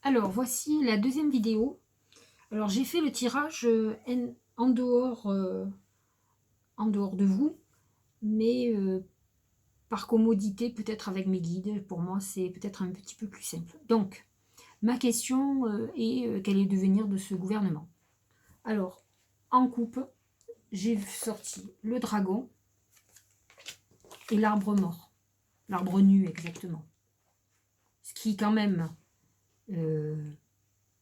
Alors, voici la deuxième vidéo. Alors, j'ai fait le tirage en dehors de vous, mais par commodité, peut-être avec mes guides. Pour moi, c'est peut-être un petit peu plus simple. Donc, ma question est quel est le devenir de ce gouvernement? Alors, en coupe, j'ai sorti le dragon et l'arbre mort. L'arbre nu, exactement. Ce qui, quand même,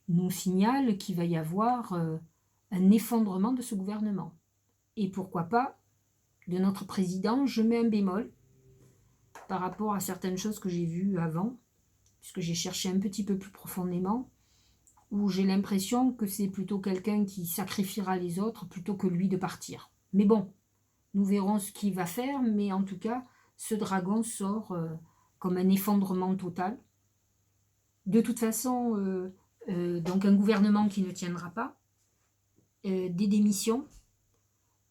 nous signale qu'il va y avoir un effondrement de ce gouvernement. Et pourquoi pas de notre président. Je mets un bémol par rapport à certaines choses que j'ai vues avant, puisque j'ai cherché un petit peu plus profondément, où j'ai l'impression que c'est plutôt quelqu'un qui sacrifiera les autres plutôt que lui de partir. Mais bon, nous verrons ce qu'il va faire, mais en tout cas, ce dragon sort comme un effondrement total. De toute façon, donc un gouvernement qui ne tiendra pas, des démissions,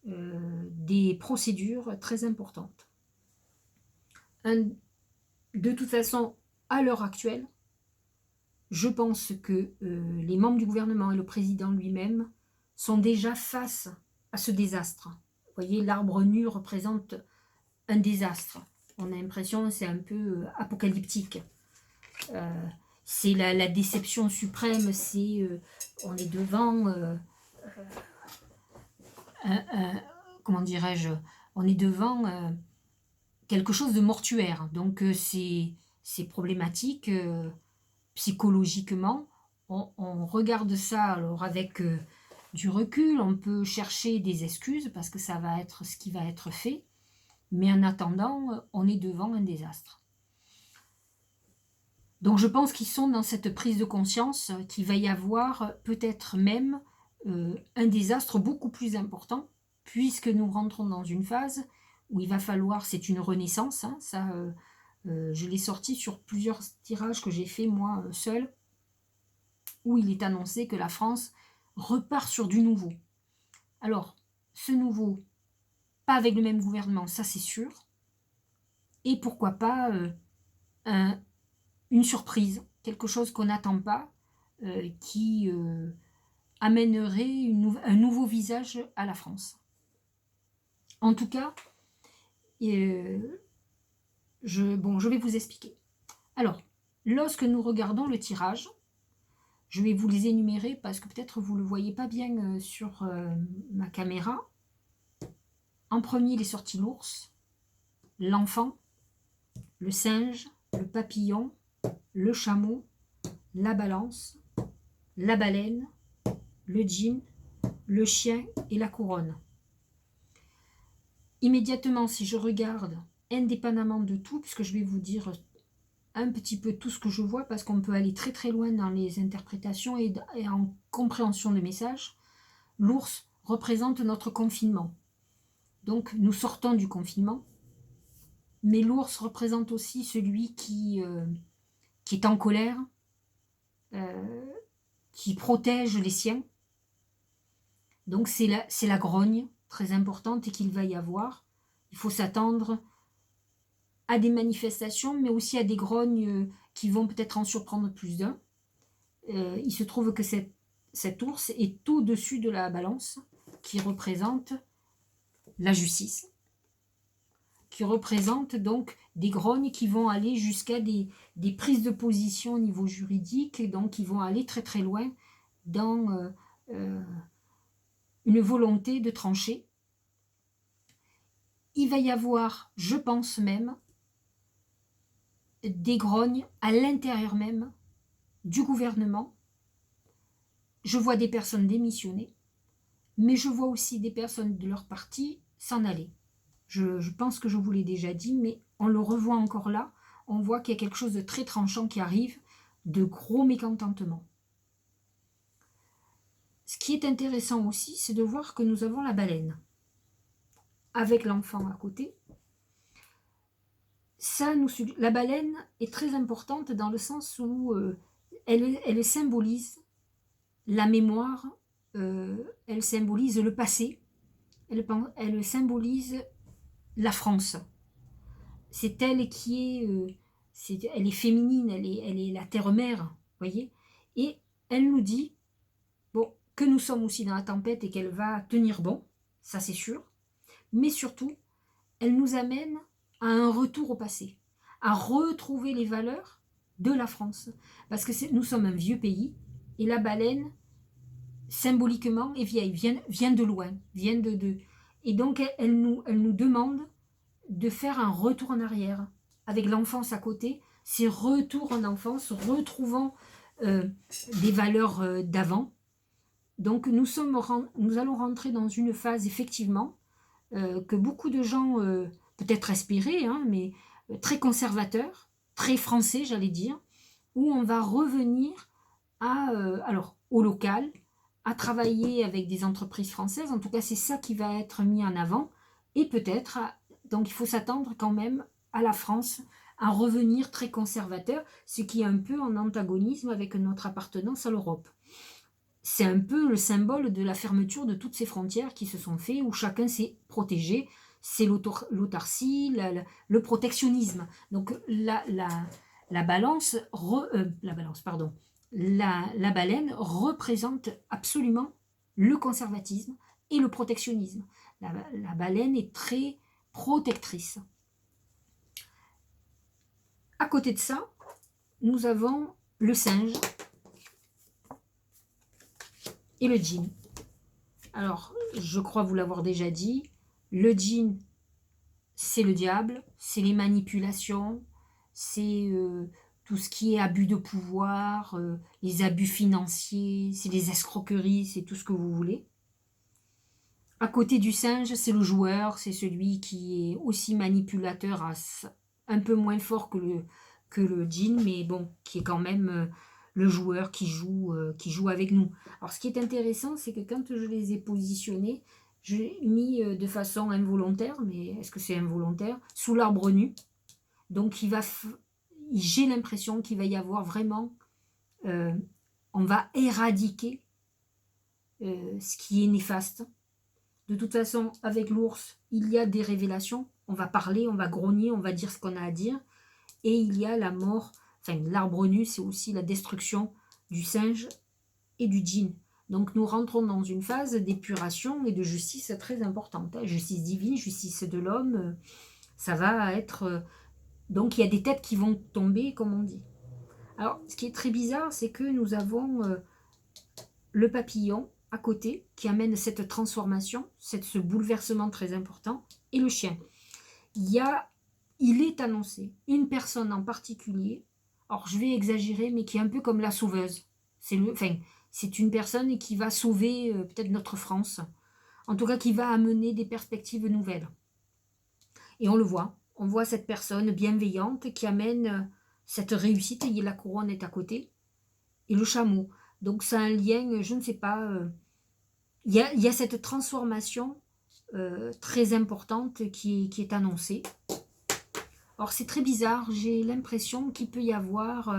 des procédures très importantes. De toute façon, à l'heure actuelle, je pense que les membres du gouvernement et le président lui-même sont déjà face à ce désastre. Vous voyez, l'arbre nu représente un désastre. On a l'impression que c'est un peu apocalyptique. C'est la déception suprême, on est devant comment dirais-je, on est devant quelque chose de mortuaire. Donc c'est problématique psychologiquement. On regarde ça alors avec du recul, on peut chercher des excuses parce que ça va être ce qui va être fait. Mais en attendant, on est devant un désastre. Donc je pense qu'ils sont dans cette prise de conscience qu'il va y avoir peut-être même un désastre beaucoup plus important, puisque nous rentrons dans une phase où il va falloir, c'est une renaissance, hein, ça je l'ai sorti sur plusieurs tirages que j'ai fait moi seule, où il est annoncé que la France repart sur du nouveau. Alors, ce nouveau, pas avec le même gouvernement, ça c'est sûr, et pourquoi pas une surprise, quelque chose qu'on n'attend pas, qui amènerait un nouveau visage à la France. En tout cas, je vais vous expliquer. Alors, lorsque nous regardons le tirage, je vais vous les énumérer parce que peut-être vous ne le voyez pas bien sur ma caméra. En premier, il est sorti l'ours, l'enfant, le singe, le papillon, le chameau, la balance, la baleine, le djinn, le chien et la couronne. Immédiatement, si je regarde, indépendamment de tout, puisque je vais vous dire un petit peu tout ce que je vois, parce qu'on peut aller très très loin dans les interprétations et en compréhension de messages, l'ours représente notre confinement. Donc nous sortons du confinement, mais l'ours représente aussi celui qui est en colère, qui protège les siens. Donc c'est la grogne très importante et qu'il va y avoir. Il faut s'attendre à des manifestations, mais aussi à des grognes qui vont peut-être en surprendre plus d'un. Il se trouve que cet ours est au-dessus de la balance, qui représente la justice, qui représente donc des grognes qui vont aller jusqu'à des prises de position au niveau juridique, et donc qui vont aller très très loin dans une volonté de trancher. Il va y avoir, je pense même, des grognes à l'intérieur même du gouvernement. Je vois des personnes démissionner, mais je vois aussi des personnes de leur parti s'en aller. Je pense que je vous l'ai déjà dit, mais on le revoit encore là. On voit qu'il y a quelque chose de très tranchant qui arrive, de gros mécontentements. Ce qui est intéressant aussi, c'est de voir que nous avons la baleine, avec l'enfant à côté. La baleine est très importante dans le sens où elle symbolise la mémoire, elle symbolise le passé, elle symbolise la France. C'est elle qui est, elle est féminine, elle est la terre-mère, voyez. Et elle nous dit, bon, que nous sommes aussi dans la tempête et qu'elle va tenir bon, ça c'est sûr, mais surtout, elle nous amène à un retour au passé, à retrouver les valeurs de la France. Parce que nous sommes un vieux pays, et la baleine, symboliquement, est vieille, vient de loin, et donc elle nous demande de faire un retour en arrière, avec l'enfance à côté, c'est retour en enfance, retrouvant des valeurs d'avant. Donc nous allons rentrer dans une phase, effectivement, que beaucoup de gens peut-être espéraient, hein, mais très conservateur, très français, j'allais dire, où on va revenir alors, au local, à travailler avec des entreprises françaises. En tout cas, c'est ça qui va être mis en avant. Et peut-être, donc il faut s'attendre quand même à la France, à revenir très conservateur, ce qui est un peu en antagonisme avec notre appartenance à l'Europe. C'est un peu le symbole de la fermeture de toutes ces frontières qui se sont faites, où chacun s'est protégé. C'est l'autarcie, le protectionnisme. Donc la balance, pardon, la baleine représente absolument le conservatisme et le protectionnisme. La baleine est très protectrice. À côté de ça, nous avons le singe et le djinn. Alors, je crois vous l'avoir déjà dit, le djinn, c'est le diable, c'est les manipulations, c'est tout ce qui est abus de pouvoir, les abus financiers, c'est les escroqueries, c'est tout ce que vous voulez. À côté du singe, c'est le joueur, c'est celui qui est aussi manipulateur, un peu moins fort que le djinn, mais bon, qui est quand même le joueur qui joue avec nous. Alors ce qui est intéressant, c'est que quand je les ai positionnés, je l'ai mis de façon involontaire, mais est-ce que c'est involontaire, sous l'arbre nu. Donc j'ai l'impression qu'il va y avoir vraiment, on va éradiquer ce qui est néfaste. De toute façon, avec l'ours, il y a des révélations. On va parler, on va grogner, on va dire ce qu'on a à dire. Et il y a la mort, enfin l'arbre nu, c'est aussi la destruction du singe et du djinn. Donc nous rentrons dans une phase d'épuration et de justice très importante. Justice divine, justice de l'homme, ça va être... donc il y a des têtes qui vont tomber, comme on dit. Alors ce qui est très bizarre, c'est que nous avons le papillon à côté qui amène cette transformation, ce bouleversement très important, et le chien. Il est annoncé une personne en particulier, alors je vais exagérer, mais qui est un peu comme la sauveuse. C'est une personne qui va sauver peut-être notre France, en tout cas qui va amener des perspectives nouvelles. Et on voit cette personne bienveillante qui amène cette réussite, et la couronne est à côté, et le chameau. Donc c'est un lien, je ne sais pas, il y a cette transformation très importante qui est annoncée. Or c'est très bizarre, j'ai l'impression qu'il peut y avoir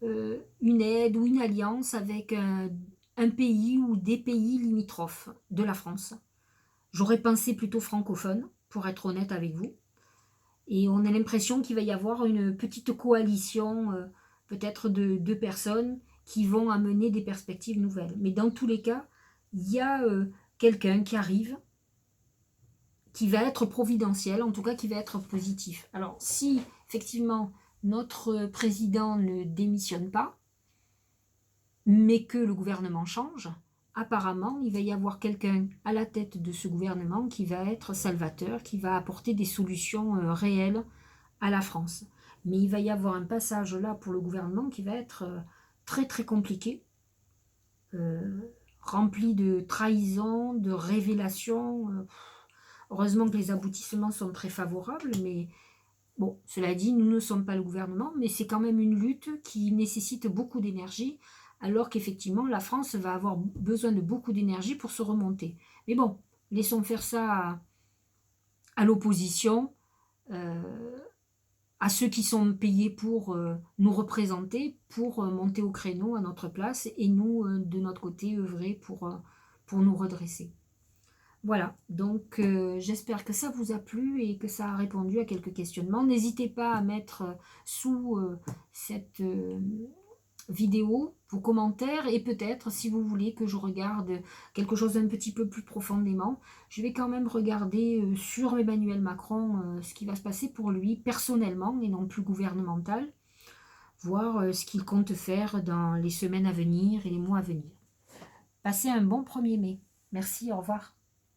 une aide ou une alliance avec un pays ou des pays limitrophes de la France. J'aurais pensé plutôt francophone, pour être honnête avec vous. Et on a l'impression qu'il va y avoir une petite coalition, peut-être de 2 personnes, qui vont amener des perspectives nouvelles. Mais dans tous les cas, il y a quelqu'un qui arrive, qui va être providentiel, en tout cas qui va être positif. Alors si effectivement notre président ne démissionne pas, mais que le gouvernement change, apparemment il va y avoir quelqu'un à la tête de ce gouvernement qui va être salvateur, qui va apporter des solutions réelles à la France. Mais il va y avoir un passage là pour le gouvernement qui va être très très compliqué, rempli de trahison, de révélations. Heureusement que les aboutissements sont très favorables, mais bon, cela dit, nous ne sommes pas le gouvernement, mais c'est quand même une lutte qui nécessite beaucoup d'énergie, alors qu'effectivement, la France va avoir besoin de beaucoup d'énergie pour se remonter. Mais bon, laissons faire ça à l'opposition, à ceux qui sont payés pour nous représenter, pour monter au créneau à notre place, et nous, de notre côté, œuvrer pour nous redresser. Voilà, donc j'espère que ça vous a plu et que ça a répondu à quelques questionnements. N'hésitez pas à mettre sous vidéos, vos commentaires, et peut-être, si vous voulez que je regarde quelque chose d'un petit peu plus profondément, je vais quand même regarder sur Emmanuel Macron ce qui va se passer pour lui personnellement et non plus gouvernemental, voir ce qu'il compte faire dans les semaines à venir et les mois à venir. Passez un bon 1er mai. Merci, au revoir.